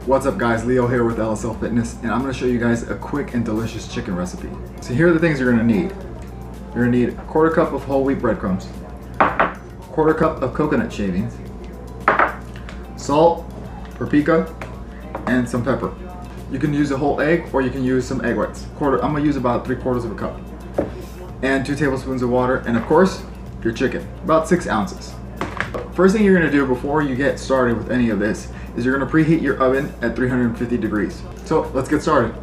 What's up guys, Leo here with LSL Fitness, and I'm going to show you guys a quick and delicious chicken recipe. So here are the things you're going to need. You're going to need a quarter cup of whole wheat breadcrumbs, quarter cup of coconut shavings, salt, paprika, and some pepper. You can use a whole egg or you can use some egg whites. I'm going to use about 3/4 of a cup. And 2 tablespoons of water, and of course, your chicken, about 6 ounces. First thing you're going to do before you get started with any of this is you're going to preheat your oven at 350 degrees. So let's get started.